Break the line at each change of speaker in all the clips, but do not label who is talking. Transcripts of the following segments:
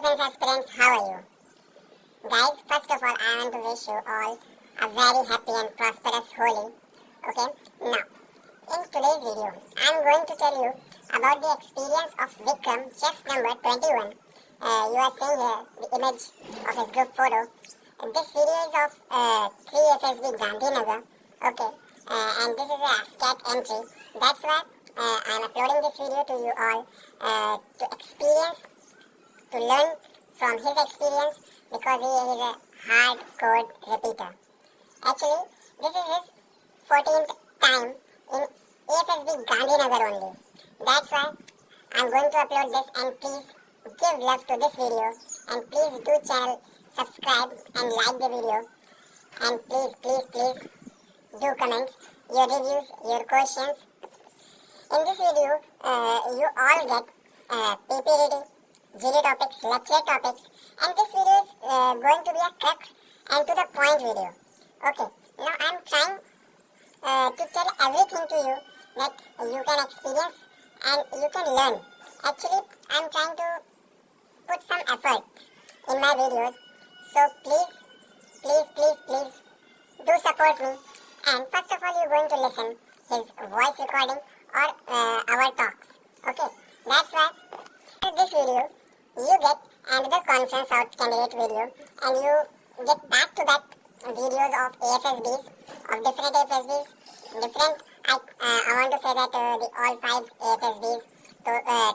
defense aspirants, how are you? Guys, first of all, I want to wish you all a very happy and prosperous Holi. Okay? Now, in today's video, I'm going to tell you about the experience of Vikram, chest number 21. You are seeing here the image of his group photo. This video is of 3 Afsb Gandhinagar. Okay? And this is a afcat entry. That's why I'm uploading this video to you all to experience, to learn from his experience, because he is a hardcore repeater. Actually, this is his 14th time in Afsb Gandhinagar only. That's why I'm going to upload this, and please give love to this video, and please do channel subscribe and like the video, and please do comment your reviews, your questions. In this video, you all get ppdt, GD topics, lecture topics, and this video is going to be a crux and to the point video. Okay, now I'm trying to tell everything to you that you can experience and you can learn. Actually, I'm trying to put some effort in my videos, so please do support me. And first of all, you're going to listen his voice recording or our talks. Okay, that's why in this video you get another conference out candidate video, and you get back to back videos of AFSBs, of different AFSBs, different. I want to say that the all 5 AFSBs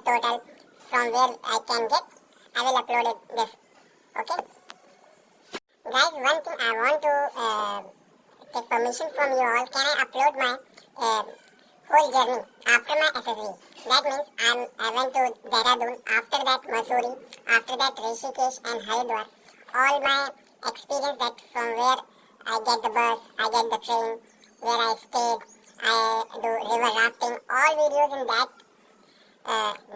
total from where I can get, I will upload it this. Okay, guys, one thing I want to take permission from you all. Can I upload my whole journey after my SSB? That means I went to Dehradun, after that Mussoorie, after that Rishikesh and Haridwar. All my experience, that from where I get the bus, I get the train, where I stayed, I do river rafting, all videos in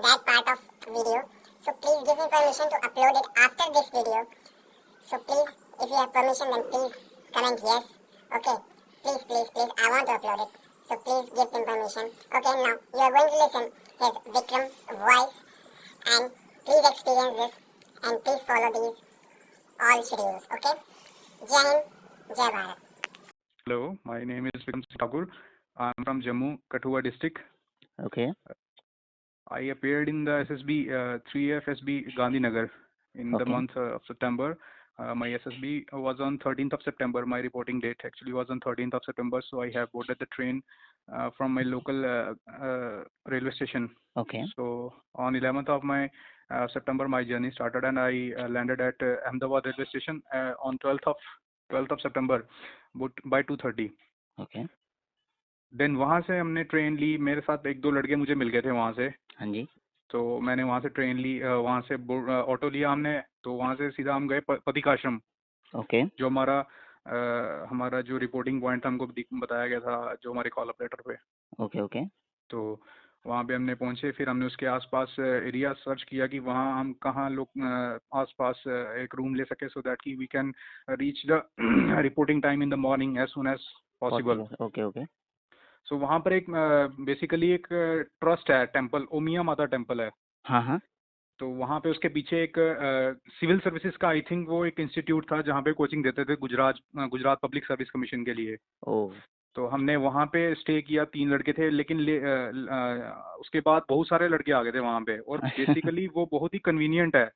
that part of video. So please give me permission to upload it after this video. So please, if you have permission, then please comment yes. Okay, please, I want to upload it. So please give him permission. Okay, now you are going to listen his Vikram's voice, and please experience this, and please follow these all schedules. Okay, Jai Hind, Jai Bharat.
Hello, my name is Vikram Thakur. I'm from Jammu, Kathua district.
Okay.
I appeared in the SSB 3 FSB Gandhinagar in the month of September. My SSB was on 13th of September. My reporting date actually was on 13th of September. So I have boarded the train from my local railway station.
Okay.
So on 11th of September, my journey started, and I landed at Ahmedabad railway station on 12th of September by 2:30.
Okay.
Then वहाँ से हमने train ली. मेरे साथ 1-2 लड़के मुझे मिल गए थे वहाँ से.
हाँ जी.
तो मैंने वहाँ से ट्रेन ली, वहाँ से ऑटो लिया हमने. तो वहाँ से सीधा हम गए पथिकाश्रम.
ओके.
जो हमारा जो रिपोर्टिंग पॉइंट था, हमको बताया गया था जो हमारे कॉल ऑपरेटर पे.
ओके.
तो वहाँ पे हमने पहुँचे. फिर हमने उसके आसपास एरिया सर्च किया कि वहाँ हम कहाँ लोग आसपास एक रूम ले सके, सो दैट कि we can reach the reporting time in the morning as soon as possible.
Okay.
So वहाँ पर एक बेसिकली एक ट्रस्ट है, टेम्पल, ओमिया माता टेम्पल है.
हाँ.
तो वहाँ पे उसके पीछे एक सिविल सर्विसेज का, आई थिंक वो एक इंस्टीट्यूट था जहाँ पे कोचिंग देते थे गुजरात पब्लिक सर्विस कमीशन के लिए. तो हमने वहाँ पे स्टे किया. 3 लड़के थे, लेकिन उसके बाद बहुत सारे लड़के आ गए थे वहाँ पे. और बेसिकली वो बहुत ही कन्वीनियंट है.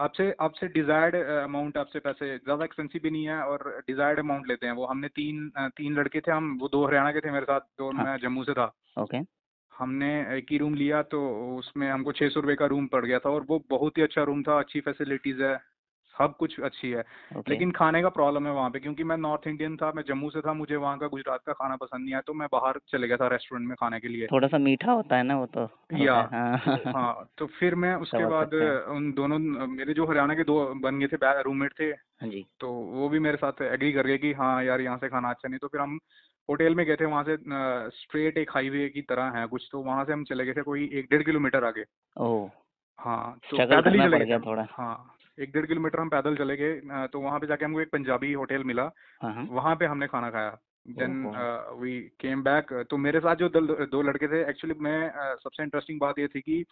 आपसे डिजायर्ड अमाउंट, आपसे पैसे ज़्यादा एक्सपेंसिव भी नहीं है, और डिजायर्ड अमाउंट लेते हैं वो. हमने तीन लड़के थे हम, वो 2 हरियाणा के थे मेरे साथ, तो मैं जम्मू से था.
ओके.
हमने एक ही रूम लिया, तो उसमें हमको 600 रुपये का रूम पड़ गया था. और वो बहुत ही अच्छा रूम था, अच्छी फैसिलिटीज़ है, सब कुछ अच्छी है. लेकिन खाने का प्रॉब्लम है वहाँ पे, क्योंकि मैं नॉर्थ इंडियन था, मैं जम्मू से था, मुझे वहाँ का गुजरात का खाना पसंद नहीं आया, तो मैं बाहर चले गया था रेस्टोरेंट में खाने के लिए.
थोड़ा सा मीठा होता है ना वो तो.
हाँ. तो फिर मैं उसके बाद उन दोनों, मेरे जो हरियाणा के 2 बन गए थे, रूममेट थे.
हाँ जी. तो
वो भी मेरे साथ एग्री कर गए कि हाँ यार यहाँ से खाना अच्छा नहीं. तो फिर हम होटल में गए थे. वहाँ से स्ट्रेट एक हाईवे की तरह है कुछ, तो वहाँ से हम चले गए थे कोई 1-1.5 किलोमीटर आगे. हाँ. तो पैदल ही चले गए थोड़ा. हाँ, 1-1.5 किलोमीटर हम पैदल चले गए. तो वहाँ पे जाके हमको एक पंजाबी होटल मिला. वहाँ पे हमने खाना खाया. Then we came back. तो मेरे साथ जो 2 लड़के थे, एक्चुअली मैं सबसे इंटरेस्टिंग बात ये थी कि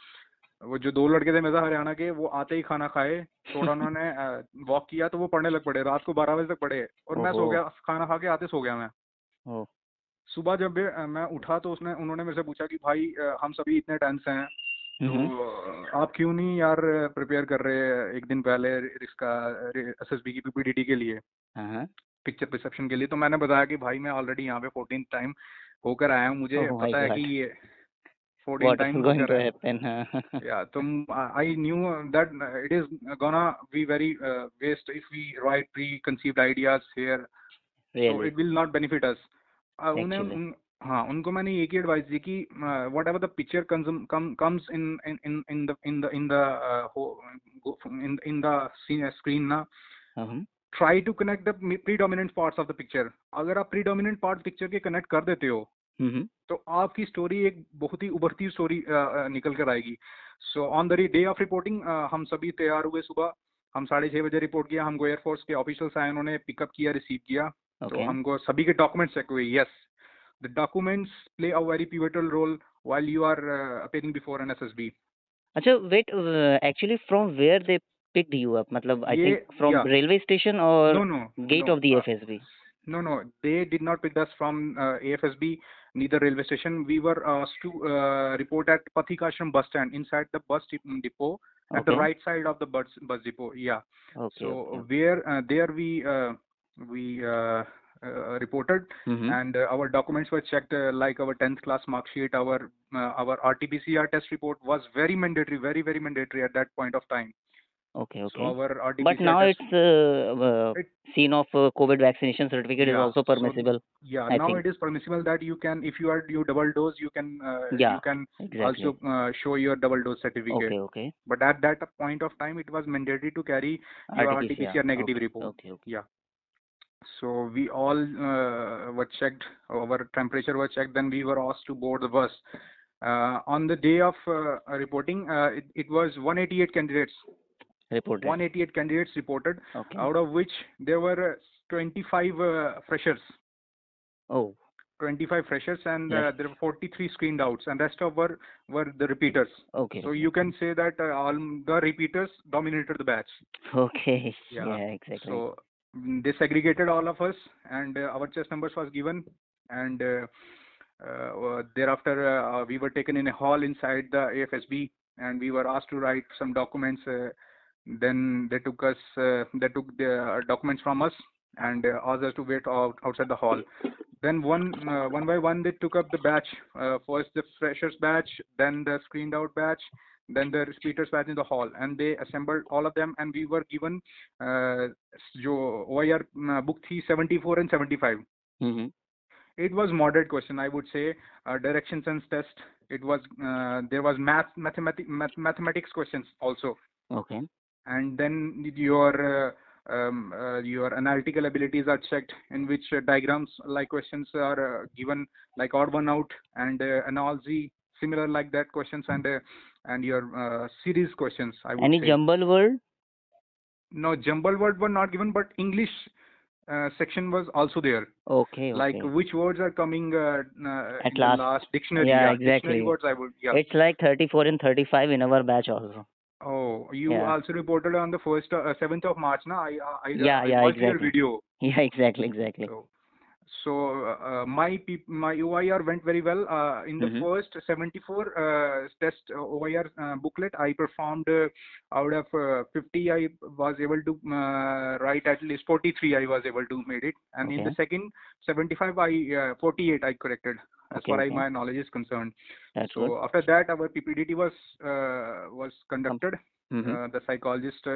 वो जो 2 लड़के थे मेरे साथ हरियाणा के, वो आते ही खाना खाए, थोड़ा उन्होंने वॉक किया तो वो पढ़ने लग पड़े, रात को 12 बजे तक पढ़े और मैं सो
ओहो।
गया, खाना खा के आते सो गया मैं।
ओ।
सुबह जब मैं उठा तो उन्होंने मेरे से पूछा कि भाई हम सभी इतने टेंस हैं तो आप क्यों नहीं यार प्रिपेयर कर रहे एक दिन पहले इसका एसएसबी की पीपीडीटी के लिए,
हाँ।
पिक्चर परसेप्शन के लिए। तो मैंने बताया कि भाई मैं ऑलरेडी यहाँ पे 14 टाइम होकर आया हूँ, मुझे
ओह माय
पता है कि
गॉड,
ये 14
व्हाट इज
टाइम
गोइंग
होकर
टू
आया।
Happen.
Yeah, I knew that it is gonna be very waste if we write preconceived ideas here, so
really,
it will not benefit us.
Actually.
हाँ, उनको मैंने एक ही advice दी कि whatever the picture comes in the screen ना, try to connect the predominant parts of the picture. अगर आप प्रीडोमिनेंट पार्ट पिक्चर के कनेक्ट कर देते हो तो आपकी स्टोरी एक बहुत ही उभरती स्टोरी निकल कर आएगी। So on the day of reporting हम सभी तैयार हुए, सुबह हम 6:30 बजे रिपोर्ट किया, हमको एयरफोर्स के ऑफिशियल्स आए, उन्होंने पिकअप किया, रिसीव किया। तो हमको सभी के डॉक्यूमेंट्स चेक हुए। Yes, the documents play a very pivotal role while you are appearing before an SSB.
अच्छा wait, actually from where they picked you up, मतलब आई
ये
थिंक फ्रॉम
या
रेलवे स्टेशन और
no no
gate
no
of the FSB?
no, they did not pick us from AFSB, neither railway station. We were asked to report at Pathikashram bus stand, inside the bus depot, at the right side of the bus depot. Yeah.
Okay.
Where there we reported, and our documents were checked, like our 10th class mark sheet, our RT-PCR test report was very mandatory, very very mandatory at that point of time.
Okay.
So our RT-PCR
But now
test,
it's scene of COVID vaccination certificate is
yeah,
also permissible.
yeah,
I
now
think.
it is permissible that you can, if you are you double dose, you can
Yeah,
you can
exactly.
also show your double dose certificate.
Okay.
But at that point of time, it was mandatory to carry your RT-PCR negative report.
Okay.
Yeah. So we all were checked, our temperature was checked, then we were asked to board the bus. On the day of reporting, it was 188 candidates.
Reported.
188 candidates reported,
Okay.
out of which there were 25 freshers.
Oh.
25 freshers, and
Yes.
there were 43 screened outs, and rest of were the repeaters.
Okay.
So you can say that all the repeaters dominated the batch.
Okay.
Yeah.
Exactly.
So they segregated all of us, and our chest numbers was given, and thereafter we were taken in a hall inside the AFSB, and we were asked to write some documents. Then they took the documents from us and asked us to wait outside the hall. Then one by one they took up the batch. First the freshers batch, then the screened out batch, then the repeaters batch in the hall, and they assembled all of them, and we were given जो OIR book थी 74 and 75. It was moderate question, I would say. Direction sense test. It was there was mathematics questions also.
Okay.
And then your analytical abilities are checked, in which diagrams like questions are given, like odd one out, and analogy similar like that questions, and your series questions, I would say.
Any jumble word?
No, jumble word were not given, but English section was also there.
Okay.
Like which words are coming
At
in the last dictionary.
Yeah,
Dictionary
exactly.
words, I would. Yeah.
It's like 34 and 35 in our batch also.
Oh, you
Yeah.
also reported on the 7th of March, na? I
Yeah,
watched your
exactly.
video.
Yeah, exactly.
So my OIR went very well. In the first 74 test OIR booklet, I performed out of 50. I was able to write at least 43. I was able to made it, and in the second 75, 48 I corrected, as far as my knowledge is concerned.
That's
so
good.
After that, our PPDT was conducted. The psychologist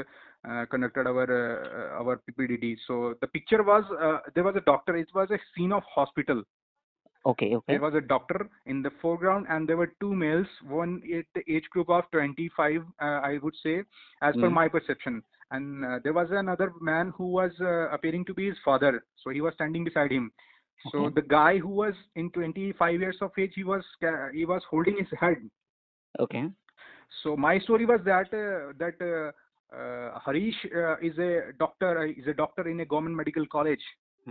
conducted our PPDT. So the picture was there was a doctor. It was a scene of hospital.
Okay.
There was a doctor in the foreground, and there were two males, one at the age group of 25, I would say, as per my perception. And there was another man who was appearing to be his father. So he was standing beside him. So the guy who was in 25 years of age, he was holding his head.
Okay.
So my story was that Harish is a doctor. Is a doctor in a government medical college.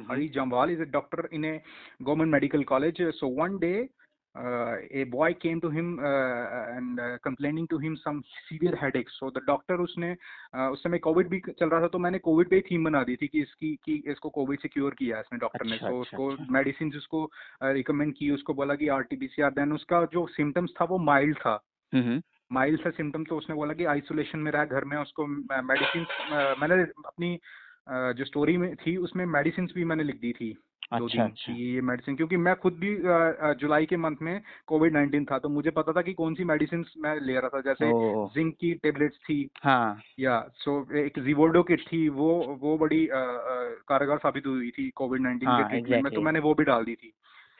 Harish Jambal is a doctor in a government medical college. So one day, a boy came to him and complaining to him some severe headaches. So the doctor उसने उस समय Covid भी चल रहा था, तो मैंने Covid पे थीम बना दी थी कि इसको कोविड से क्योर किया है इसने डॉक्टर ने.
अच्छा
तो
अच्छा
उसको
अच्छा
मेडिसिन उसको रिकमेंड की, उसको बोला कि RT-PCR. देन उसका जो सिम्टम्स था वो माइल्ड था,
हम्म
माइल्ड सा सिम्टम. तो उसने बोला कि आइसोलेशन में रहा घर में. उसको मेडिसिन मैंने अपनी जो स्टोरी में थी उसमें मेडिसिन भी मैंने लिख दी थी 2
अच्छा
दिन
अच्छा
कि ये मेडिसिन, क्योंकि मैं खुद भी जुलाई के मंथ में कोविड-19 था, तो मुझे पता था कि कौन सी मेडिसिन मैं ले रहा था. जैसे
ओ
जिंक की टेबलेट्स थी,
हाँ
या एक जिवोल्डो किट थी, वो बड़ी कारगर साबित हुई थी कोविड-19 के
हाँ
ट्रीटमेंट में, तो
एग्जैक्टली
मैंने वो भी डाल दी थी.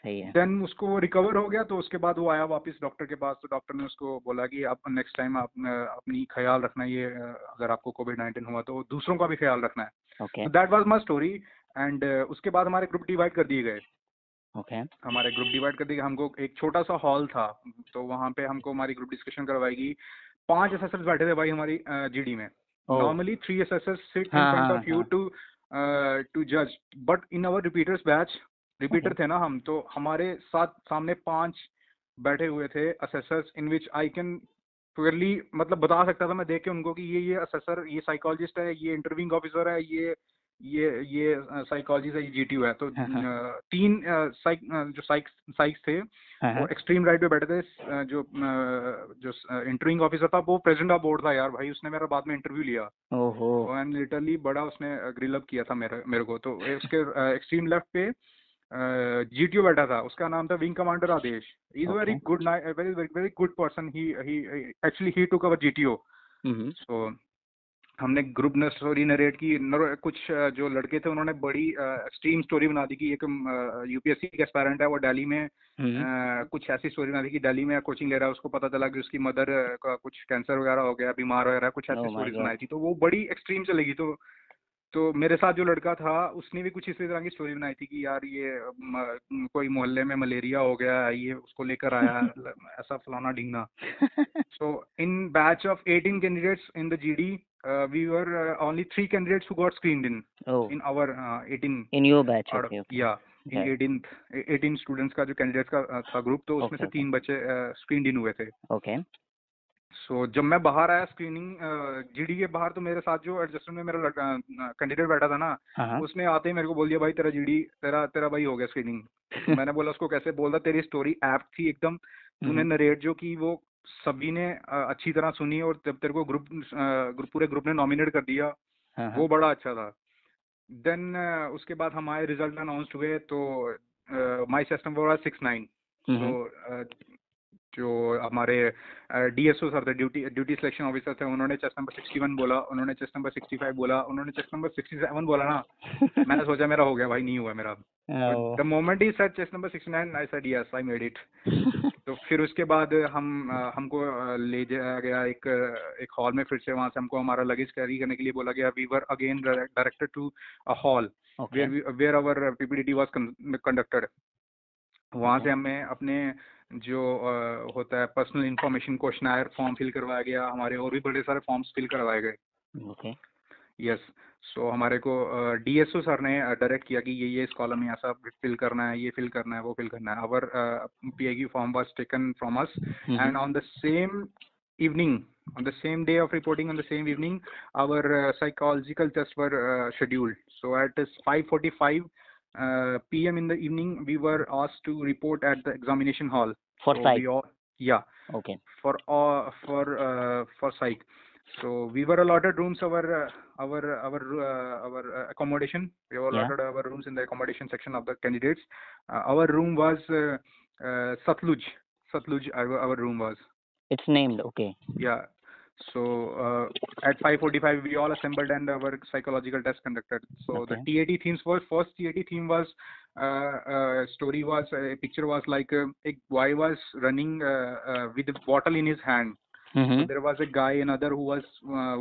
सही है
देन उसको रिकवर हो गया, तो उसके बाद वो आया वापस डॉक्टर के पास. तो डॉक्टर ने उसको बोला कि आप नेक्स्ट टाइम आप अपनी ख्याल रखना, ये अगर आपको कोविड-19 हुआ तो दूसरों का भी ख्याल रखना है.
ओके
तो that was my story. And उसके बाद हमारे ग्रुप डिवाइड कर दिए गए.
ओके
हमको एक छोटा सा हॉल था, तो वहां पे हमको हमारी ग्रुप डिस्कशन करवाएगी. 5 असेसर्स बैठे थे भाई हमारी जीडी में.
ओ
नॉर्मली 3 असेसर्स सिट इन
हाँ
फ्रंट
हाँ
ऑफ यू
हाँ
टू जज, but in our repeaters batch,
okay
repeater थे ना हम, तो हमारे साथ सामने 5 बैठे हुए थे assessors, in which I can clearly मतलब बता सकता था मैं देख के उनको कि ये असेसर, ये साइकोलॉजिस्ट है, ये इंटरव्यूइंग ऑफिसर है, ये साइकोलॉजिस्ट है, ये जीटीयू है. तो
हाँ हाँ
3 जो साइक्स थे
हाँ
वो
हाँ
एक्सट्रीम राइट पे बैठे थे. जो इंटरव्यूइंग ऑफिसर था वो प्रेसिडेंट ऑफ बोर्ड था यार भाई. उसने मेरा बाद में इंटरव्यू लिया,
ओहो
एंड लिटरली बड़ा उसने ग्रिल अप किया था मेरे को. तो उसके एक्सट्रीम लेफ्ट पे जीटीओ बैठा था, उसका नाम था wing commander Adesh. Is
okay
very good, very very good person. He actually he took our GTO.
Hmm
so हमने ग्रुप ने स्टोरी नरेट की. कुछ जो लड़के थे उन्होंने बड़ी एक्सट्रीम स्टोरी बना दी कि एक यूपीएससी का एस्पायरेंट है, वो दिल्ली में
हम्म
कुछ ऐसी स्टोरी बना दी कि दिल्ली में कोचिंग ले रहा है, उसको पता चला कि उसकी मदर का कुछ कैंसर वगैरह हो गया, बीमार हो रहा है, कुछ ऐसी
ओह माय
स्टोरीज बनाई
गॉड
थी. तो वो बड़ी एक्सट्रीम चलेगी. तो मेरे साथ जो लड़का था उसने भी कुछ इसी तरह की स्टोरी बनाई थी कि यार ये कोई मोहल्ले में मलेरिया हो गया, ये उसको लेकर आया, ऐसा फलाना ढींगना. So in batch of 18 candidates in the GD, we were only 3 candidates who got screened
oh
in our 18
in your batch
out of,
okay okay
yeah, in 18 students का जो candidates का था ग्रुप, तो उसमें
ओके
से
okay
3 बच्चे screened in हुए थे.
ओके
सो जब मैं बाहर आया स्क्रीनिंग जीडी के बाहर, तो मेरे साथ जो एडजस्टमेंट में मेरा कैंडिडेट बैठा था ना,
हाँ हाँ
उसने आते ही मेरे को बोल दिया भाई तेरा जीडी तेरा भाई हो गया स्क्रीनिंग. तो मैंने बोला उसको कैसे. बोलता तेरी स्टोरी ऐप थी एकदम, तूने नरेट जो की वो सभी ने अच्छी तरह सुनी, और जब तेरे को पूरे ग्रुप ने नॉमिनेट कर दिया,
हाँ हाँ
वो बड़ा अच्छा था. देन उसके बाद हमारे रिजल्ट अनाउंस हुए, तो माई चेस्ट नंबर वाज 69. सो जो हमारे डीएसओ सर थे, ड्यूटी सिलेक्शन ऑफिसर थे, उन्होंने चेस्ट नंबर 61 बोला, उन्होंने चेस्ट नंबर 65 बोला, उन्होंने चेस्ट नंबर 67 बोला ना. मैंने सोचा मेरा हो गया भाई, नहीं हुआ मेरा.
ओह
the moment he said chest number 69, I said yes, I made it. तो फिर उसके बाद हमको ले जाया गया एक हॉल में. फिर से वहां से हमको हमारा लगेज कैरी करने के लिए बोला गया. We were again directed to a hall
okay
where our PPDT was conducted. वहां से हमें अपने जो होता है personal information questionnaire form fill करवाया गया. हमारे और भी बड़े सारे फॉर्म्स फिल करवाए गए.
Okay
yes. सो हमारे को डीएसओ सर ने डायरेक्ट किया कि ये इस कॉलम में ऐसा फिल करना है, ये फिल करना है, वो फिल करना है. Our PIQ form was taken from us, and on the same evening, on the same day of reporting, on the same evening, our psychological tests were scheduled. So at 5:45 p.m. in the evening, we were asked to report at the examination hall.
For
So
side
we all, yeah,
okay
for psych. So we were allotted rooms, our accommodation. We were
या
allotted our rooms in the accommodation section of the candidates. Our room was Satluj. Our room was.
It's named okay
Yeah. So at 5:45 we all assembled and our psychological test conducted. So
okay
the TAT themes was, first TAT theme was story was a picture was like a boy was running with a bottle in his hand. So there was a guy, another who was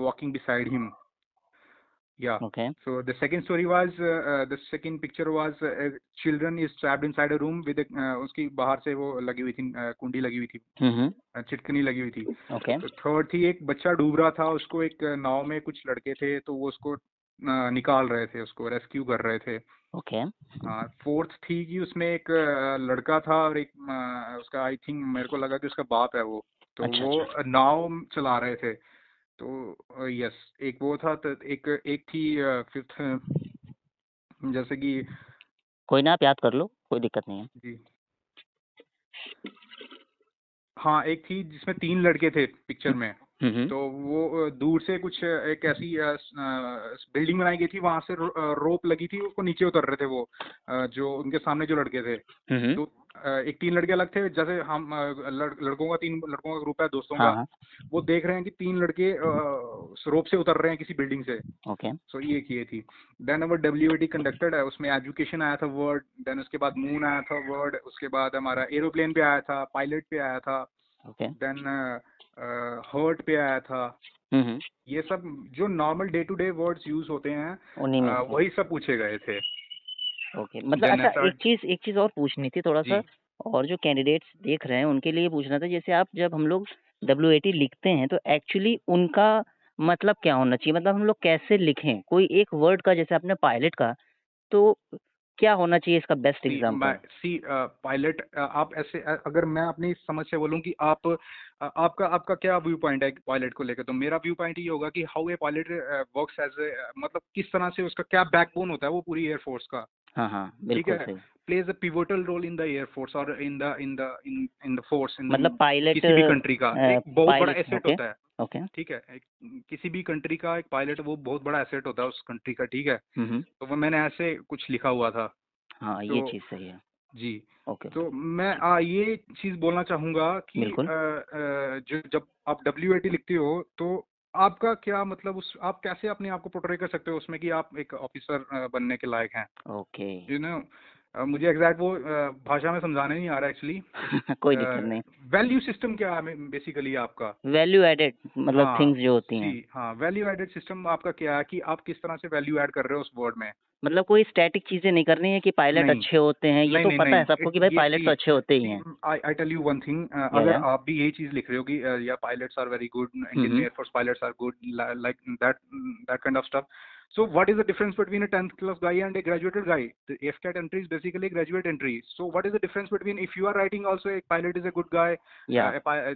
walking beside him. Yeah.
Okay
So the second story was the second picture was children is trapped inside a room with उसकी बाहर से वो लगी हुई थी, कुंडी लगी हुई थी, चिटकनी लगी हुई थी.
ओके
तो थर्ड थी एक बच्चा डूब रहा था, उसको एक नाव में कुछ लड़के थे, तो वो उसको निकाल रहे थे, उसको रेस्क्यू कर रहे थे।
ओके।
हाँ, फोर्थ थी कि उसमें एक लड़का था और एक उसका आई थिंक मेरे को लगा कि उसका बाप है वो, तो
अच्छा
वो
अच्छा।
नाव चला रहे थे। तो यस, एक वो था, तो एक एक थी फिफ्थ, जैसे कि
कोई ना, आप याद कर लो, कोई दिक्कत नहीं है।
जी हाँ, एक थी जिसमें 3 लड़के थे पिक्चर में।
हम्म।
तो वो दूर से कुछ एक ऐसी बिल्डिंग बनाई गई थी, वहां से रोप लगी थी, उसको नीचे उतर रहे थे वो जो उनके सामने जो लड़के थे।
हम्म।
तो एक 3 लड़के अलग थे, जैसे हम लड़कों का 3 लड़कों का ग्रुप है दोस्तों
हाँ
का।
हाँ।
वो देख रहे हैं कि 3 लड़के रोप से उतर रहे हैं किसी बिल्डिंग से।
ओके।
सो ये किए थी। देन अवर WAT कंडक्टेड है, उसमें एजुकेशन आया था वर्ड, देन उसके बाद मून आया था वर्ड, उसके बाद हमारा एरोप्लेन पे आया था, पायलट पे आया था,
ओके।
देन हर्ट पे आया था।
हम्म।
ये सब जो normal day to day words use होते हैं
उन्हीं में से।
वही सब पूछे गए थे।
ओके, मतलब
देन
अच्छा,
ऐसा
एक चीज और पूछनी थी थोड़ा सा,
जी
और जो कैंडिडेट्स देख रहे हैं उनके लिए पूछना था, जैसे आप जब हम लोग WAT लिखते हैं तो एक्चुअली उनका मतलब क्या होना चाहिए, मतलब हम लोग कैसे लिखें कोई एक वर्ड का, जैसे आपने पायलट का, तो क्या होना चाहिए इसका बेस्ट एग्जाम्पल?
पायलट आप ऐसे अगर मैं अपनी समझ से बोलूं कि आप आपका आपका क्या व्यू पॉइंट है पायलट को लेकर, तो मेरा व्यू पॉइंट ये होगा कि how a pilot works as a, मतलब किस तरह से उसका क्या बैकबोन होता है वो पूरी एयरफोर्स का।
हाँ हाँ,
ठीक
बिल्कुल
है,
सही।
Plays a pivotal role in the air force और इन द फोर्स,
मतलब पायलट,
किसी भी कंट्री का एक बहुत बड़ा
पायलट।
Asset
okay.
होता है।
ओके।
ठीक है, किसी भी कंट्री का एक पायलट वो बहुत बड़ा एसेट होता है उस कंट्री का। ठीक है,
हम्म।
तो वो मैंने ऐसे कुछ लिखा हुआ था।
हाँ, ये
तो
चीज़ सही है।
जी,
ओके।
तो मैं ये चीज बोलना चाहूंगा कि
बिल्कुल।
जो जब आप WAT लिखते हो तो आपका क्या मतलब, उस आप कैसे अपने आप को पोर्ट्रे कर सकते हो उसमें कि आप एक ऑफिसर बनने के लायक हैं।
ओके।
यू नो, मुझे एग्जैक्ट वो भाषा में समझाने नहीं आ रहा एक्चुअली।
कोई दिक्कत नहीं।
वैल्यू सिस्टम क्या है बेसिकली आपका।
वैल्यू एडेड मतलब
हाँ
थिंग्स जो होती
सी,
हैं,
हाँ, वैल्यू एडेड सिस्टम आपका क्या है कि आप किस तरह से वैल्यू ऐड कर रहे हो उस वर्ड में।
मतलब कोई स्टैटिक चीजें नहीं करनी है कि पायलट
नहीं
अच्छे होते हैं, ये
नहीं
तो
नहीं
पता है
नहीं,
सबको कि भाई
ये
पायलट
सी
तो अच्छे होते ही
सी
हैं।
I tell you one thing, अगर
या।
आप भी यही चीज लिख रहे हो कि yeah pilots are very good, Indian
hmm.
Air force pilots are good, like that kind of stuff, so what is the difference between a 10th class guy and a graduated guy? The AFCAT entry is basically a graduate entry, so what is the difference between, if you are writing also a pilot is a good guy,
या।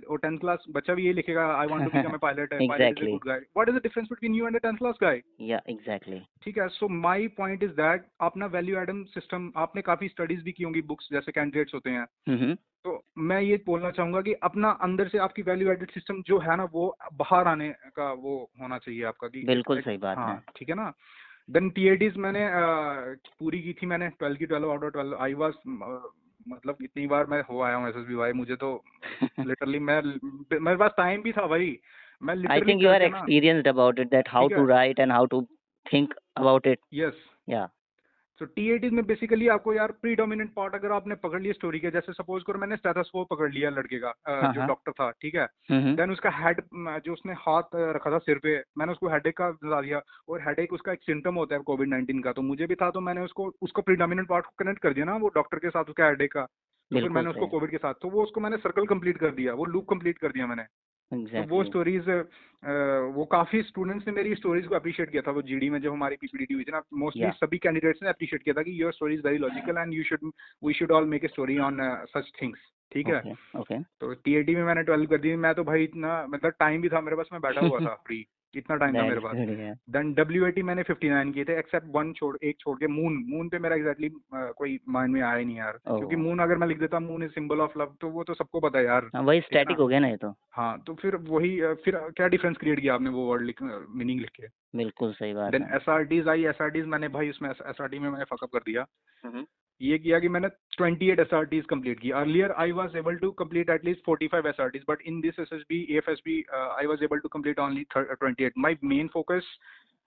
or 10th class बच्चा भी ये लिखेगा I want to become a pilot, a pilot is a
exactly.
good guy, what is the difference between you and a 10th class guy?
या exactly.
ठीक है, सो my point is that अपना value Adam system, आपने काफी studies भी की होंगी, books जैसे कैंडिडेट्स होते हैं,
हम्म।
तो मैं ये बोलना चाहूंगा कि अपना अंदर से आपकी वैल्यू एडेड सिस्टम जो है ना वो बाहर आने का वो होना चाहिए आपका कि
बिल्कुल सही बात
हाँ
है।
ठीक है ना। देन TATs मैंने पूरी की थी, मैंने 12 की 12 आउट ऑफ 12 आई वाज, मतलब इतनी बार मैं हो आया हूँ SSB भाई, मुझे तो लिटरली मेरे पास टाइम भी था भाई, मैं
I
literally
think you are
करके ना।
Experienced about it, that how
ठीक
टू
है,
right and how to think about it.
Yes.
Yeah.
तो TATs में बेसिकली आपको यार प्रीडोमिनेंट पार्ट अगर आपने पकड़ लिया स्टोरी के, जैसे सपोज करो मैंने स्टेथोस्कोप पकड़ लिया लड़के का,
हाँ
जो
हाँ।
डॉक्टर था, ठीक है।
हम्म।
देन उसका हेड, जो उसने हाथ रखा था सिर पे, मैंने उसको हेडेक का बता दिया, और हेडेक उसका एक सिम्टम होता है COVID-19 का, तो मुझे भी था, तो मैंने उसको प्रीडोमिनेंट पार्ट को कनेक्ट कर दिया ना वो डॉक्टर के साथ, उसका हेडेक का। तो फिर
बिल्कुल
मैंने उसको
सही।
कोविड के साथ, तो वो उसको मैंने सर्कल कंप्लीट कर दिया, वो लूप कंप्लीट कर दिया मैंने। तो वो
एग्जैक्टली।
स्टोरीज, वो काफी स्टूडेंट्स ने मेरी स्टोरीज को अप्रिशिएट किया था, वो GD में जब हमारी PPDT हुई थी ना, मोस्टली
या।
सभी कैंडिडेट्स ने अप्रिशिएट किया था कि your story is very logical and we should all make a story on such things. ठीक है,
ओके। ओके।
तो TAT में मैंने 12 कर दी, मैं तो भाई इतना मतलब टाइम भी था मेरे पास, मैं बैठा हुआ था फ्री, इतना टाइम था
दैट
मेरे
इज
पास।
गुड। या।
देन WAT मैंने 59 किए थे, एक्सेप्ट एक छोड़ के, मून पे मेरा एग्जैक्टली कोई माइंड में आया ही नहीं यार, क्योंकि
ओह।
मून अगर मैं लिख देता moon is symbol of love, तो वो तो सबको पता है यार।
हाँ, वही
ठीक है
स्टैटिक
ना।
हो गया ना ये तो।
हाँ, तो फिर वही फिर क्या डिफरेंस क्रिएट किया आपने वो वर्ड लिख, मीनिंग लिख के।
बिल्कुल सही बात
देन
है।
SRTs मैंने भाई उसमें SRT में मैंने फकअप कर दिया,
हम्म।
ये किया कि मैंने 28 SRTs कंप्लीट की। Earlier I was able to complete at least 45 SRTs, but in this SSB AFSB I was able to complete only 28। My main focus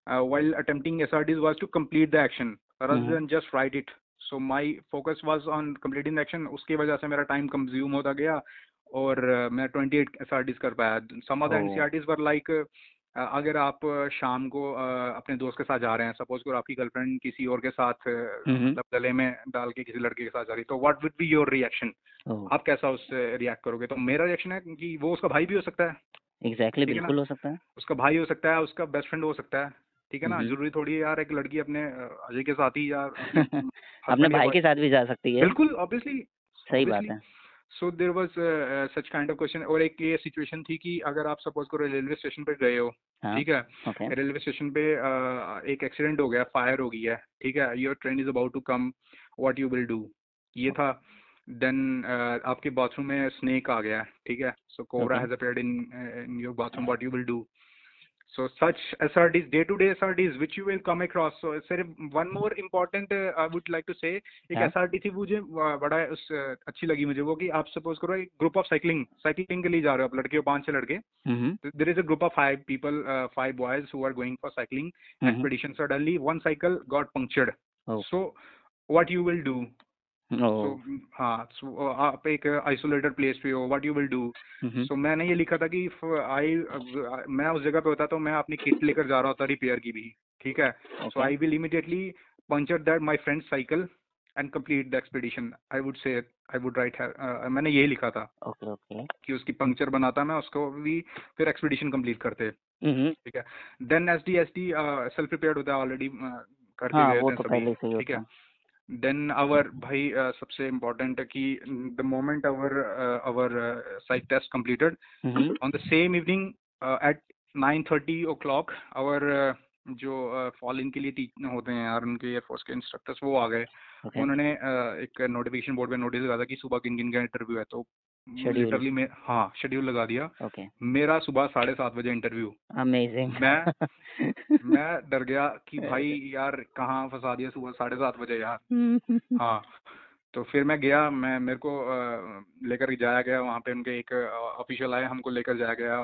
while attempting SRTs was to complete the action rather
hmm.
than just write it. So my focus was on completing the action, उसकी वजह से मेरा time consume होता गया, और मैं 28 SRTs कर पाया। Some of the
oh.
NCRTs were like, अगर आप शाम को अपने दोस्त के साथ जा रहे हैं, सपोज करो आपकी गर्लफ्रेंड किसी और के साथ
हम्म।
मतलब गले में डाल के किसी लड़के के साथ जा रही, तो what would be your reaction,
oh.
आप कैसा उससे रिएक्ट करोगे। तो मेरा रिएक्शन है कि वो उसका भाई भी हो सकता है,
एग्जैक्टली,
ठीक है ना,
बिल्कुल हो सकता है।
उसका भाई हो सकता है, उसका बेस्ट फ्रेंड हो सकता है, ठीक है ना, जरूरी थोड़ी है यार एक लड़की अपने अजय के साथ ही या अपने
अपने
हस्बैंड
भाई के साथ भी जा सकती है।
बिल्कुल ऑब्वियसली
सही बात
ऑब्वियसली।
है।
So there was such kind of question. और एक ये सिचुएशन थी कि अगर आप सपोज करो रेलवे स्टेशन पे गए हो,
हाँ,
ठीक है,
ओके,
रेलवे स्टेशन पे एक एक्सीडेंट हो गया, फायर हो गई है, ठीक है, your train is about to come, what you will do, ये था। देन आपके बाथरूम में स्नेक आ गया, ठीक है, so cobra
okay,
has appeared in your bathroom, what you will do. So such SRTs, day-to-day SRTs, which you will come across. So sir, one more important, I would like to say, एक
हाँ,
SRT थी मुझे बड़ा अच्छी लगी मुझे वो, कि आप सपोज करो एक ग्रुप ऑफ साइकिलिंग के लिए जा रहे हो, आप लड़के हो, 5-6 लड़के, there is a group of 5 people, 5 boys who are going for cycling expedition. Suddenly one cycle got punctured.
O,
So what you will do?
ओ,
सो हाँ, so आप एक आइसोलेटेड प्लेस पे हो, व्हाट यू विल डू। सो मैंने ये लिखा था कि मैं उस जगह पे होता तो मैं अपनी किट लेकर जा रहा होता रिपेयर की भी, ठीक है। So I will immediately puncture that my friend cycle and complete the expedition, I would say, I would write, मैंने यही लिखा था
ओके, ओके,
कि उसकी पंक्चर बनाता मैं उसको भी, फिर एक्सपीडिशन कंप्लीट करते, ठीक है। देन एसडी सेल्फ प्रिपेयर्ड होता है ऑलरेडी, करके
हाँ,
गए
वो
थे
तो
सभी,
पहले से ही
ठीक
होता
है।
है।
देन आवर भाई सबसे इम्पोर्टेंट है कि the moment our psych test completed, on the same evening at 9:30 o'clock our जो फॉलिंग के लिए होते हैं यार, उनके एयरफोर्स के इंस्ट्रक्टर्स वो आ गए।
ओके,
उन्होंने एक नोटिफिकेशन बोर्ड पे नोटिस लगा था कि सुबह किन किन का इंटरव्यू है, तो
शेड्यूल,
लिटरली मैं हाँ शेड्यूल लगा दिया।
ओके,
मेरा सुबह 7:30 बजे इंटरव्यू।
अमेजिंग।
मैं डर गया कि भाई यार कहाँ फंसा दिया सुबह 7:30 बजे यार। हाँ, तो फिर मैं गया, मेरे को लेकर जाया गया वहाँ पे, उनके एक ऑफिशियल आए, हमको लेकर जाया गया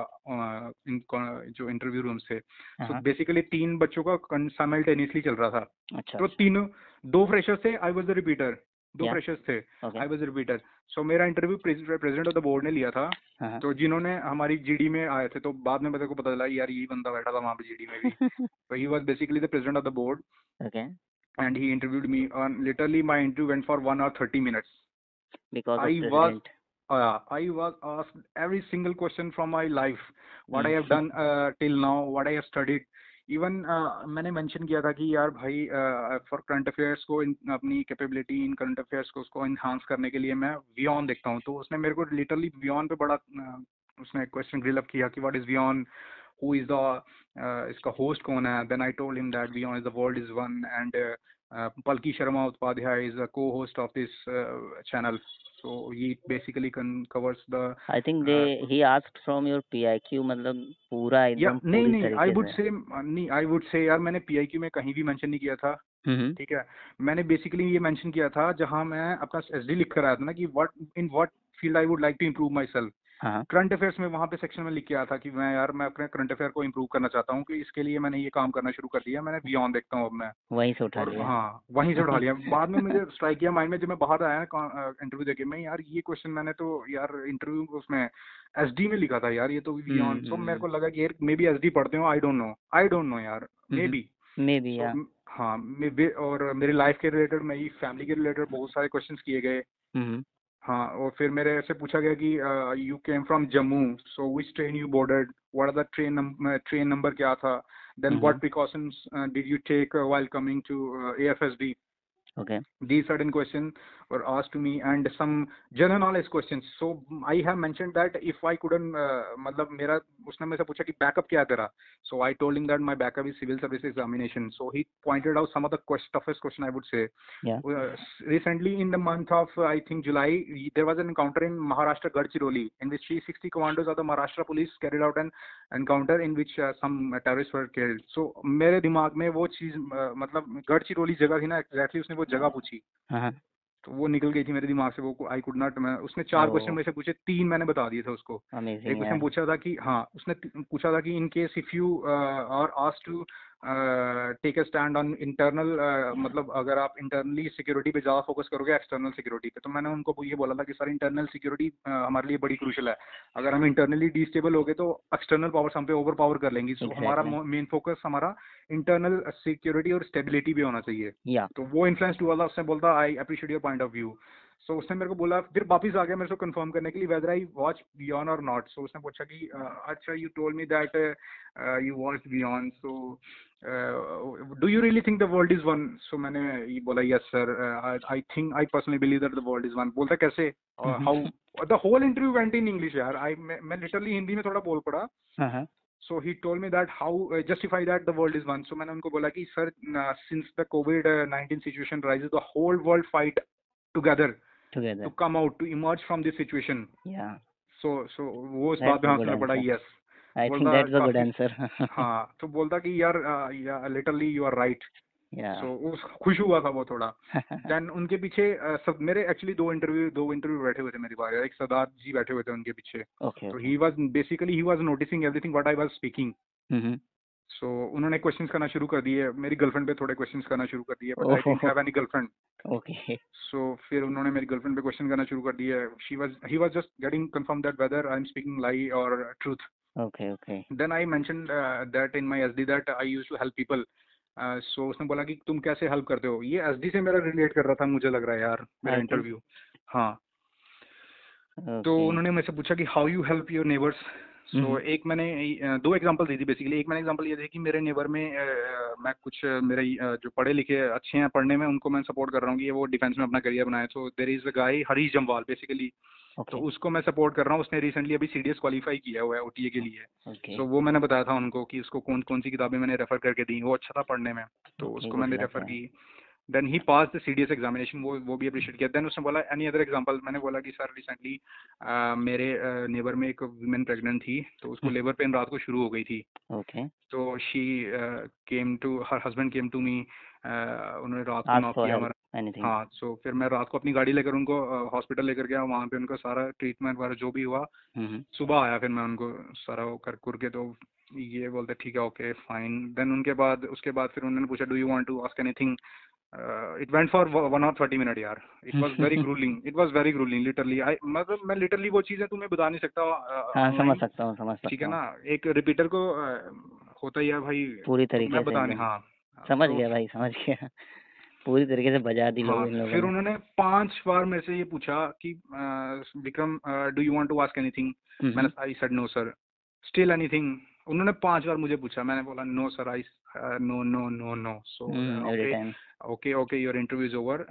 जो इंटरव्यू रूम से। सो बेसिकली 3 बच्चों का साइमल्टेनियसली चल रहा था।
अच्छा,
तो तीनों, 2 फ्रेशर्स थे, आई वाज द रिपीटर, 2
या,
फ्रेशर्स थे,
okay,
I was the repeater. So मेरा interview president of the board ने लिया था।
हाँ,
तो जिन्होंने हमारी जीडी में आए थे, तो बाद में मेरे को पता चला यार यही बंदा बैठा था वहाँ पे जीडी में भी। So he was basically the president of the board,
okay,
and he interviewed me. On literally my interview went for 1 hour 30 minutes.
Because of
I was
president,
I was asked every single question from my life, what I have done till now, what I have studied. Even मैंने mention किया था कि यार भाई for current affairs को अपनी capability इन current affairs को उसको इन्हांस करने के लिए मैं वियॉन देखता हूँ। तो उसने मेरे को लिटरली वियॉन पे बड़ा उसने क्वेश्चन ग्रिल अप किया कि व्हाट इज वियॉन, who is the इसका होस्ट कौन है। Then I told him that बियॉन्ड is the world is one, and Palki Sharma Upadhyay is the co-host of this channel. So he basically covers the
I think they he asked from your PIQ, मतलब पूरा
या
एकदम
नहीं
पूरी
नहीं, आई
तरीके
वुड
से।
से नहीं, आई वुड से यार मैंने पीआईक्यू में कहीं भी मेंशन नहीं किया था, ठीक है। मैंने बेसिकली ये मेंशन किया था जहां मैं अपना एसडी लिख कर आया था ना, कि what field I would like to improve myself.
हाँ,
करंट अफेयर्स में वहाँ पे सेक्शन में लिख के आया था कि मैं अपने करंट अफेयर को इम्प्रूव करना चाहता हूँ, कि इसके लिए मैंने ये काम करना शुरू कर दिया, मैंने बियॉन्ड देखता हूँ अब मैं।
वहीं से उठा
और
लिया।
हाँ, वहीं से उठा लिया। बाद में मुझे स्ट्राइक किया माइंड में, जब मैं बाहर आया ना इंटरव्यू देके, मैं यार ये क्वेश्चन मैंने तो यार इंटरव्यू उसमें एसडी में लिखा था यार, ये तो बियॉन्ड। सो मेरे को लगा कि यार मे बी एसडी पढ़ते हो, आई डोंट नो यार, मे बी।
मे बी,
सो
या,
हाँ, और मेरी लाइफ के रिलेटेड, मेरी फैमिली के रिलेटेड बहुत सारे क्वेश्चंस किए गए। हाँ, और फिर मेरे ऐसे पूछा गया कि you came from Jammu, so which train you boarded, what are the train number क्या था, then what precautions did you take while coming to AFSB.
Okay,
These certain questions were asked to me, and some general knowledge questions. So I have mentioned that if I couldn't, मतलब मेरा, उसने मेरे से पूछा कि backup क्या है तेरा. So I told him that my backup is civil service examination. So he pointed out some of the toughest question, I would say.
या,
Recently in the month of I think July, there was an encounter in Maharashtra Gadchiroli, in which 360 commandos of the Maharashtra police carried out an encounter in which some terrorists were killed. So मेरे दिमाग में वो चीज मतलब गढ़चिरौली जगह थी ना, exactly उसने वो जगह पूछी,
हाँ,
तो वो निकल गई थी मेरे दिमाग से, वो आई कुड नॉट। मैं उसने 4 क्वेश्चन में से पूछे, 3 मैंने बता दिए थे उसको। एक
अमेजिंग
क्वेश्चन
यार।
पूछा था कि हाँ, उसने पूछा था कि in case if you are asked to take a stand on internal, मतलब अगर आप इंटरनली सिक्योरिटी पे ज्यादा फोकस करोगे एक्सटर्नल सिक्योरिटी पे, तो मैंने उनको ये बोला था कि सर इंटरनल सिक्योरिटी हमारे लिए बड़ी क्रूशियल है। अगर हम इंटरनली डिस्टेबल हो गए तो एक्सटर्नल पावर्स हम पे ओवर पावर कर लेंगी। सो हमारा मेन फोकस हमारा इंटरनल सिक्योरिटी और स्टेबिलिटी पे होना चाहिए।
या,
तो वो इन्फ्लुएंस हुआ था, उसने बोलता I appreciate your point of view. So उसने मेरे को बोला, फिर वापस आ गया मेरे को कंफर्म करने के लिए वेदर आई वॉच बियॉन्ड और नॉट। सो उसने पूछा कि अच्छा you told me that you watched बियॉन्ड, so do you really think the world is one? So मैंने ये बोला yes sir, I personally believe that the world is one. बोलता कैसे, how? The whole interview went in English यार। मैं literally Hindi में थोड़ा बोल पड़ा। So he told me that how justify that the world is one. So मैंने उनको बोला कि sir since the COVID-19 situation rises, the whole world fight together to come out, to emerge from this situation.
Yeah.
So वो उस बात पे हंसने पड़ा। yes.
I think that's a good answer.
हाँ, तो बोलता कि यार literally you are right.
Yeah.
So उस खुश हुआ था वो थोड़ा। देन उनके पीछे सब मेरे एक्चुअली दो इंटरव्यू बैठे हुए थे मेरी बार। एक सरदार जी बैठे हुए थे उनके पीछे।
Okay.
तो he was noticing everything what I was speaking. So उन्होंने क्वेश्चंस करना शुरू कर दिए, मेरी गर्लफ्रेंड पे थोड़े क्वेश्चंस करना शुरू कर दिए, but I didn't have any girlfriend.
Okay.
सो फिर उन्होंने मेरी गर्लफ्रेंड पे क्वेश्चन करना शुरू कर दिए। He was just getting confirm that whether I am speaking lie और truth.
Okay. Okay.
Then I mentioned that in my SD that I used to help people. So उसने बोला कि तुम कैसे हेल्प करते हो? ये एसडी से मेरा रिलेट कर रहा था, मुझे लग रहा है यार, मेरा इंटरव्यू। हाँ। तो उन्होंने मुझसे पूछा कि how you help your neighbours. So एक मैंने दो एग्जांपल दी थी बेसिकली। एक मैंने एग्जांपल ये दी कि मेरे नेबर में मैं कुछ मेरे जो पढ़े लिखे अच्छे हैं पढ़ने में, उनको मैं सपोर्ट कर रहा हूँ कि वो डिफेंस में अपना करियर बनाए। So there is a guy Harish Jamwal basically. तो उसको मैं सपोर्ट कर रहा हूँ। उसने रिसेंटली अभी सीडीएस क्वालिफाई किया हुआ है ओटीए के लिए। सो वो मैंने बताया था उनको कि उसको कौन कौन सी किताबें मैंने रेफर करके दी, वो अच्छा था पढ़ने में, तो उसको मैंने रेफर की। देन ही पास द सीडीएस एग्जामिनेशन, वो भी अप्रिशिएट किया। देन उसने बोला एनी अदर एग्जांपल? मैंने बोला कि सर रिसेंटली मेरे नेबर में एक वुमेन प्रेग्नेंट थी, तो उसको लेबर पेन रात को शुरू हो गई थी। तो she came to, her husband came to me, उन्होंने रात को नॉक किया हमारा। हाँ, सो फिर मैं रात को अपनी गाड़ी लेकर उनको हॉस्पिटल लेकर गया, वहाँ पे उनका सारा ट्रीटमेंट वगैरह जो भी हुआ। सुबह आया फिर मैं उनको सारा वो कर के, तो ये बोलते ठीक है ओके फाइन। देन उसके बाद फिर उन्होंने पूछा do you want to ask anything? It went for 1 और 30 मिनट यार। It was very grueling literally. मतलब मैं लिटरली वो चीजें तुम्हें बता नहीं सकता।
समझ सकता हूँ।
ठीक है ना, एक रिपीटर को होता ही है भाई
पूरी
तो
तरीके
मैं
से
बता
एकदम।
नहीं। हाँ,
समझ गया भाई, समझ गया। पूरी तरीके से बजा दी लोग इन लोगों
फिर
ने।
उन्होंने 5 बार मेरे से ये पूछा कि Vikram do you want to ask anything? मैंने I said no sir. Still anything? उन्होंने 5 बार मुझे पूछा, मैंने बोला no sir, I no no no no. So okay your interview is over,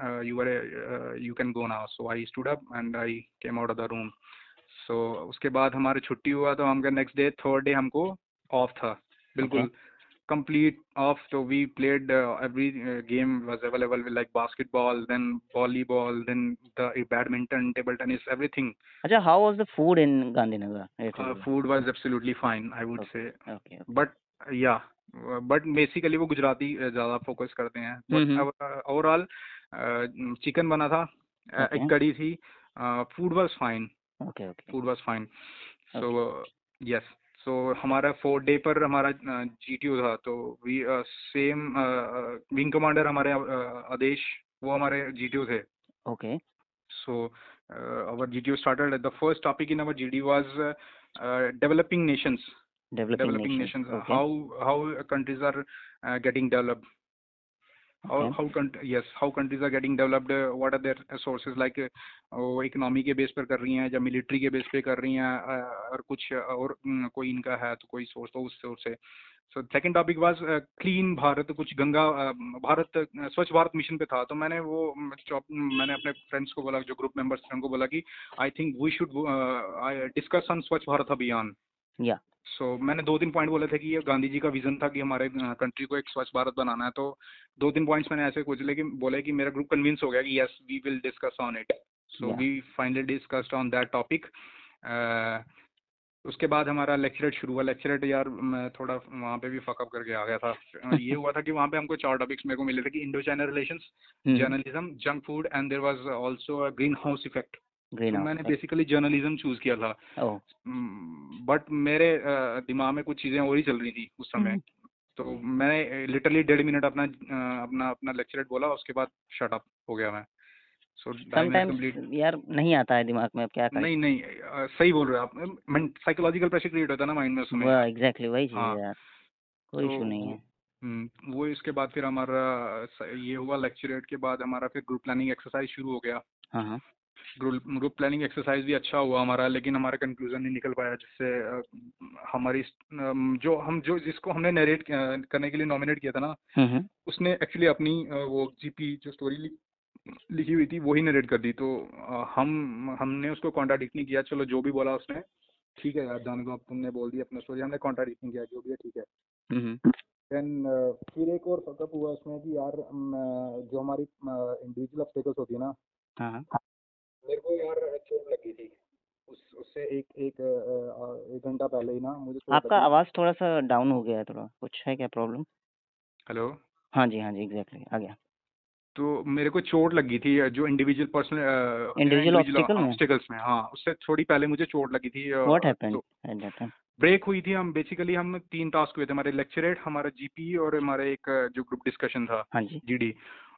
you can go now. So I stood up and I came out of the room. So उसके बाद हमारी छुट्टी हुआ, तो हमका नेक्स्ट डे थर्ड डे हमको off था बिल्कुल complete off. So we played every game was available with like basketball, then volleyball, then the badminton, table tennis, everything.
Acha, how was the food in Gandhinagar?
Food was absolutely fine, I would say.
Okay.
But yeah, but basically वो गुजराती ज़्यादा focus करते हैं। But overall chicken बना था, एक कड़ी थी, food was fine.
Okay.
Food was fine. So yes. तो हमारा 4th डे पर हमारा जीटीओ था, तो वी सेम विंग कमांडर हमारे आदेश, वो हमारे जीटीओ थे।
Okay.
So our GTO started, the first topic in our GD was developing nations. How countries are getting developed, how countries are getting developed, what are their sources, like वो economy के base पर कर रही हैं या military के base पे कर रही हैं, और कुछ और कोई इनका है तो कोई सोर्स, तो उस सोर्स से। So second topic was clean Bharat, कुछ गंगा भारत स्वच्छ भारत मिशन पे था। तो मैंने अपने फ्रेंड्स को बोला, जो ग्रुप मेंबर्स थे उनको बोला कि I think we should discuss on Swachh Bharat अभियान। सो मैंने 2-3 पॉइंट बोले थे कि ये गांधी जी का विजन था कि हमारे कंट्री को एक स्वच्छ भारत बनाना है। तो 2-3 पॉइंट्स मैंने ऐसे कुछ बोले कि मेरा ग्रुप कन्विंस हो गया कि yes we will discuss on it. So we finally discussed on that topic. उसके बाद हमारा लेक्चरेट शुरू हुआ। लेक्चरेट यार मैं थोड़ा वहाँ पे भी फकअप करके आ गया था। ये हुआ था कि वहाँ पे हमको 4 टॉपिक्स मेरे को मिले थे कि Indo China relations, journalism, junk food, and there was also a greenhouse effect. तो मैंने बेसिकली जर्नलिज्म चूज किया था। बट मेरे दिमाग में कुछ चीजें और ही चल रही थी उस समय। तो मैं लिटरली 1.5 मिनट अपना लेक्चरेट बोला, उसके बाद शट अप हो गया मैं। सो
समटाइम्स यार नहीं आता है दिमाग में, अब क्या करें।
नहीं सही बोल रहे हो आप। साइकोलॉजिकल प्रेशर क्रिएट होता है ना माइंड में उस समय।
एग्जैक्टली वही चीज है यार, कोई इशू नहीं है।
वो इसके बाद फिर हमारा ये हुआ, लेक्चरेट के बाद हमारा फिर ग्रुप प्लानिंग एक्सरसाइज शुरू हो गया। ग्रुप प्लानिंग एक्सरसाइज भी अच्छा हुआ हमारा, लेकिन हमारा कंक्लूजन नहीं निकल पाया, जिससे हमारी जो जिसको हमने नरेट करने के लिए नॉमिनेट किया था ना, उसने एक्चुअली अपनी वो जीपी जो स्टोरी लिखी हुई थी वही नरेट कर दी। तो हमने उसको कॉन्ट्राडिक्ट नहीं किया, चलो जो भी बोला उसने ठीक है यार, जाने दो, अब तुमने बोल दिया अपना स्टोरी, हमने कॉन्ट्राडिक्ट नहीं किया, जो भी है ठीक है। देन फिर एक और फकअप हुआ उसमें कि यार जो हमारी इंडिविजुअल ऑब्स्टेकल्स होती है ना, मेरे को यार चोट लगी थी उससे एक घंटा पहले ही ना मुझे चोट
आपका
लगी।
आवाज थोड़ा सा डाउन हो गया है, थोड़ा कुछ है क्या प्रॉब्लम?
हेलो।
हाँ जी एग्जैक्टली आ गया।
तो मेरे को चोट लगी थी जो इंडिविजुअल
इंडिविजुअल
इंडिविजुअल
ऑब्स्टिकल में
ऑब्स्टेकल्स में, हाँ, उससे थोड़ी पहले मुझे चोट लगी थी।
व्हाट हैपेंड
तो
एट दैट टाइम?
ब्रेक हुई थी, हम 3 टास्क हुए थे, हमारे लेक्चरेट, हमारा जीपी और हमारे एक जो ग्रुप डिस्कशन था,
हाँ जी।
जीडी।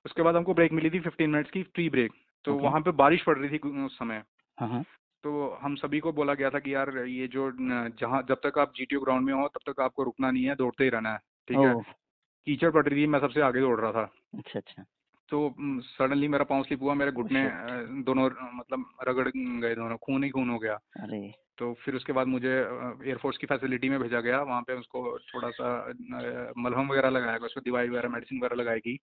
उसके बाद हमको ब्रेक मिली थी 15 मिनट्स की फ्री ब्रेक। तो
ओके।
वहाँ पे बारिश पड़ रही थी उस समय।
हाँ।
तो हम सभी को बोला गया था कि यार ये जो जहाँ जब तक आप जीटीओ ग्राउंड में हो तब तक आपको रुकना नहीं है, दौड़ते ही रहना है, ठीक है।
ओह
कीचड़ पड़ रही थी, मैं सबसे आगे दौड़ रहा था।
अच्छा।
तो सडनली मेरा पाँव स्लिप हुआ, मेरे घुटने
शिट।
दोनों मतलब रगड़ गए, दोनों खून ही खून हो गया।
अरे।
तो फिर उसके बाद मुझे एयरफोर्स की फैसिलिटी में भेजा गया, वहाँ पे उसको थोड़ा सा मलहम वगैरह लगाया गया, उसको दवाई वगैरह मेडिसिन वगैरह लगाई गई,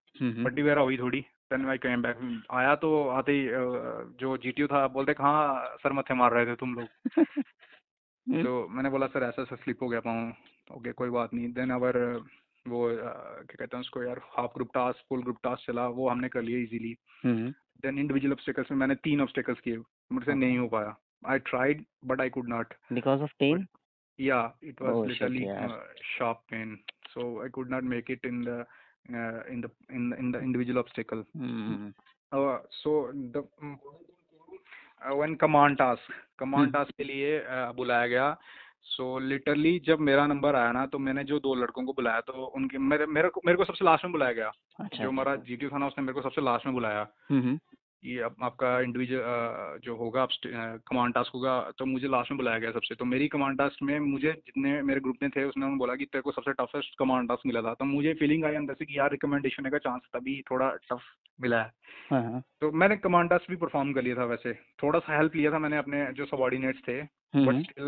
पट्टी वगैरह हुई थोड़ी। देन आई केम बैक, आया तो आते ही जो जीटीओ था बोलते कहाँ सर मत्थे मार रहे थे तुम लोग। तो मैंने बोला सर ऐसा ऐसा स्लिप हो गया पाऊँ। ओके कोई बात नहीं। देन अवर वो क्या कहते हैं उसको यार, half group task full group task चला, वो हमने कर लिया इजीली। देन इंडिविजुअल ऑब्स्टेकल्स में मैंने 3 ऑब्स्टेकल्स किए, मुझसे नहीं हो पाया। I tried but I could not,
because of pain?
yeah, it was
oh shit
literally
यार।
sharp pain, so I could not make it in the individual obstacle. So the when command task के लिए बुलाया गया। So literally जब मेरा number आया ना, तो मैंने जो 2 लड़कों को बुलाया, तो उनके मेरे को सबसे लास्ट में बुलाया गया। जो हमारा जीटीओ था ना, उसने मेरे को सबसे लास्ट में बुलाया। ये आपका इंडिविजुअल जो होगा आप कमांड टास्क होगा, तो मुझे लास्ट में बुलाया गया सबसे। तो मेरी कमांड टास्क में मुझे जितने मेरे ग्रुप में थे उसने बोला कि तेरे को सबसे टफेस्ट कमांड टास्क मिला था। तो मुझे फीलिंग आई अंदर से कि यार रिकमेंडेशन होने का चांस तभी थोड़ा टफ मिला है। तो मैंने कमांड टास्क भी परफॉर्म कर लिया था, वैसे थोड़ा सा हेल्प लिया था मैंने अपने जो सबॉर्डिनेट्स थे, but still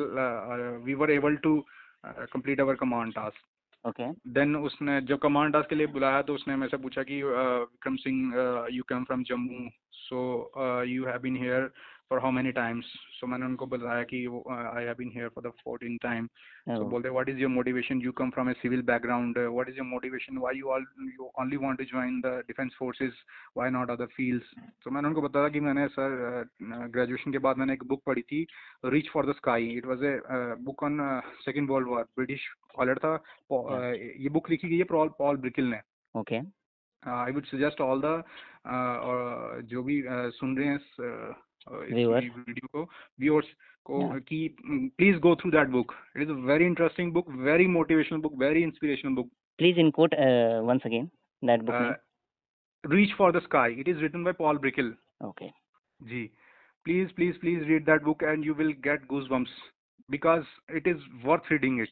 we were able to complete our command task.
Okay.
Then उसने जब कमांड टास्क के लिए बुलाया, तो उसने मेरे से पूछा कि Vikram Singh, you come from Jammu, so you have been here for how many times. So मैंने उनको बताया कि I have been here for the 14 time. So बोलते what is your motivation, you come from a civil background, what is your motivation, why you only want to join the defence forces, why not other fields. तो मैंने उनको बताया कि मैंने sir graduation के बाद मैंने एक बुक पढ़ी थी, reach for the sky. It was a book on second world war, British pilot था। ये बुक लिखी गई है पॉल ब्रिकिल ने।
Okay.
I would suggest all the जो भी सुन रहे हैं इस वीडियो को, व्यूअर्स को, कि please go through that book. It is a very interesting book, very motivational book, very inspirational book.
Please in quote once again that book name.
Reach for the sky, it is written by Paul Brickhill.
Okay
ji, please read that book and you will get goosebumps because it is worth reading it.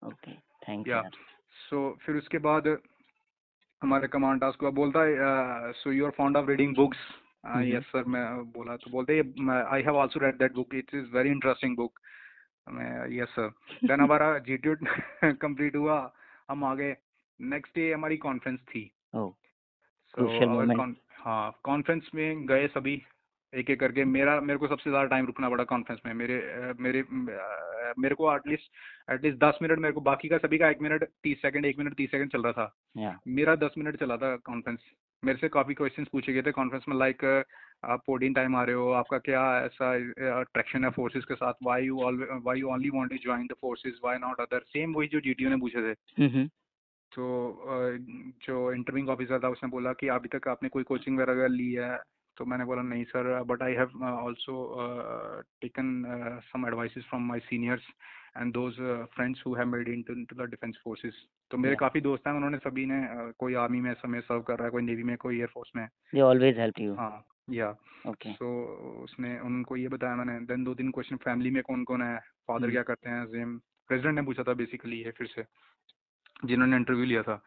Okay thanks
या
यार।
सो फिर उसके बाद हमारे command task को बोलता है so you are fond of reading books. Yes sir, मैं बोला। तो बोलते I have also read that book, it is very interesting book. मैं यस सर। देन हमारा जीटीओ कंप्लीट हुआ, हम आगे। नेक्स्ट डे हमारी कॉन्फ्रेंस थी।
Crucial moment.
हाँ, कॉन्फ्रेंस में गए सभी एक एक करके। मेरे को सबसे ज्यादा टाइम रुकना पड़ा कॉन्फ्रेंस में। मेरे को एटलीस्ट 10 मिनट, मेरे को बाकी का सभी का 1 मिनट 30 सेकंड 1 मिनट 30 सेकंड चल रहा था। मेरा 10 मिनट चला था कॉन्फ्रेंस। मेरे से काफी क्वेश्चंस पूछे गए थे कॉन्फ्रेंस में, लाइक आप 14 टाइम आ रहे हो, आपका क्या ऐसा अट्रैक्शन है फोर्सेस के साथ, why you only want to join the forces, why not other, same वही जो जीटीओ ने पूछे थे। तो जो इंटरव्यूइंग ऑफिसर था उसने बोला कि अभी तक आपने कोई कोचिंग वगैरह ली है? तो मैंने बोला नहीं sir, but I have also taken some advices from my seniors and those friends who have made into the defence forces. तो मेरे काफी दोस्त हैं, उन्होंने सभी ने कोई आर्मी में समय सर्व कर रहा है, कोई नेवी में, कोई एयरफोर्स में।
They always help you.
हाँ या
ओके।
सो उसने उनको ये बताया मैंने। देन 2-3 क्वेश्चन, फैमिली में कौन कौन है, फादर क्या करते हैं, सेम प्रेसिडेंट ने पूछा था बेसिकली ये फिर से, जिन्होंने इंटरव्यू लिया था।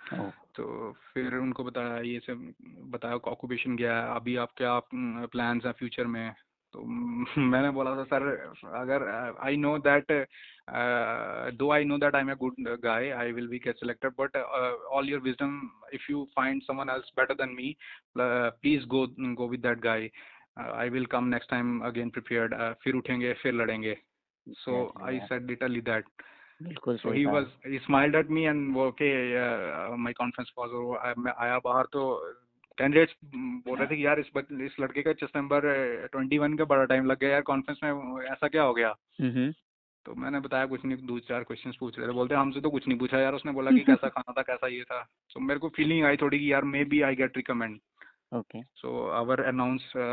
तो फिर उनको बताया, ये सब बताया, ऑक्यूपेशन क्या है, अभी आप क्या प्लान्स हैं फ्यूचर में, तो मैंने बोला था सर अगर आई know that though I know that I am a good guy I will be get selected but all your wisdom if you find someone else better then me please go with that guy I will come next time again prepared फिर उठेंगे फिर लड़ेंगे so I said literally that
बिल्कुल
so
सही कहा।
he smiled at me and okay my conference was over मैं आया बाहर तो कैंडिडेट्स बोल रहे थे कि यार इस लड़के का चेस्ट नंबर 21 का बड़ा टाइम लग गया यार कॉन्फ्रेंस में ऐसा क्या हो गया तो मैंने बताया कुछ नहीं 2-4 क्वेश्चंस पूछ रहे थे बोलते हमसे तो कुछ नहीं पूछा यार उसने बोला कि कैसा खाना था कैसा ये था तो मेरे को फीलिंग आई थोड़ी कि यार maybe I get recommend
Okay.
So our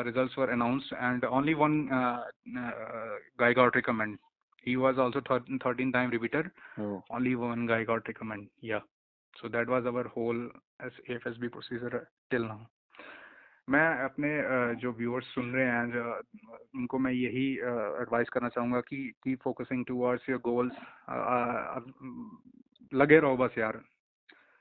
results were announced and only one guy got recommend. He was also 13 time repeater.
Oh.
Only one guy got recommend. Yeah. So that was our whole AFSB procedure till now. मैं अपने जो viewers सुन रहे हैं उनको मैं यही advice करना चाहूँगा कि keep focusing towards your goals लगे रहो बस यार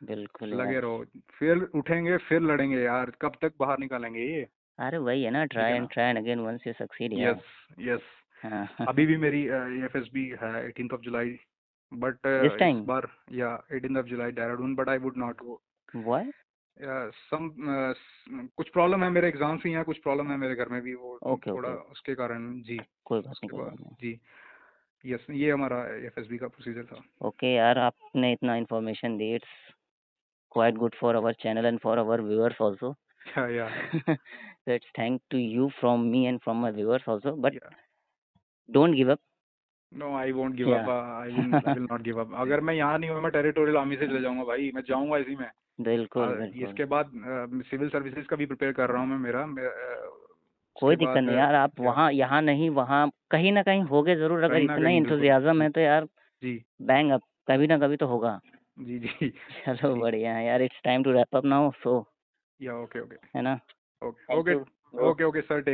बिल्कुल
लगे
यार।
रहो फिर उठेंगे फिर लड़ेंगे यार कब तक बाहर निकालेंगे ये
अरे वही है ना, try and again once you succeed यार।
यस
हाँ।
अभी भी मेरी एफएसबी है 18th ऑफ जुलाई बट इस बार या 18th ऑफ जुलाई Dehradun but I would not go
why
some कुछ प्रॉब्लम है मेरे एग्जाम्स ही हैं कुछ प्रॉब्लम है मेरे घर में भी वो थोड़ा उसके कारण जी
कोई बात नहीं।
जी यस ये हमारा एफएसबी का प्रोसीजर था।
ओके यार आपने इतना इन्फॉर्मेशन दी it's quite good for our channel and for our viewers also. So it's thank to you from me and from my viewers also, but don't give up.
No, I won't give up. I will not give up. अगर मैं यहाँ नहीं हूँ मैं territorial army से चले जाऊंगा भाई मैं जाऊंगा इसी में।
बिल्कुल
इसके बाद सिविल सर्विसेज का भी प्रिपेयर कर रहा हूँ मैं मेरा
कोई दिक्कत नहीं यार आप वहाँ यहाँ नहीं वहाँ कहीं ना कहीं होगे जरूर अगर इतना ही इंथुजियाज्म है तो यार
जी
बैंग अप कभी ना कभी तो होगा।
जी जी
चलो बढ़िया है यार it's time to wrap up now so
yeah okay
है ना
ओके सर टेक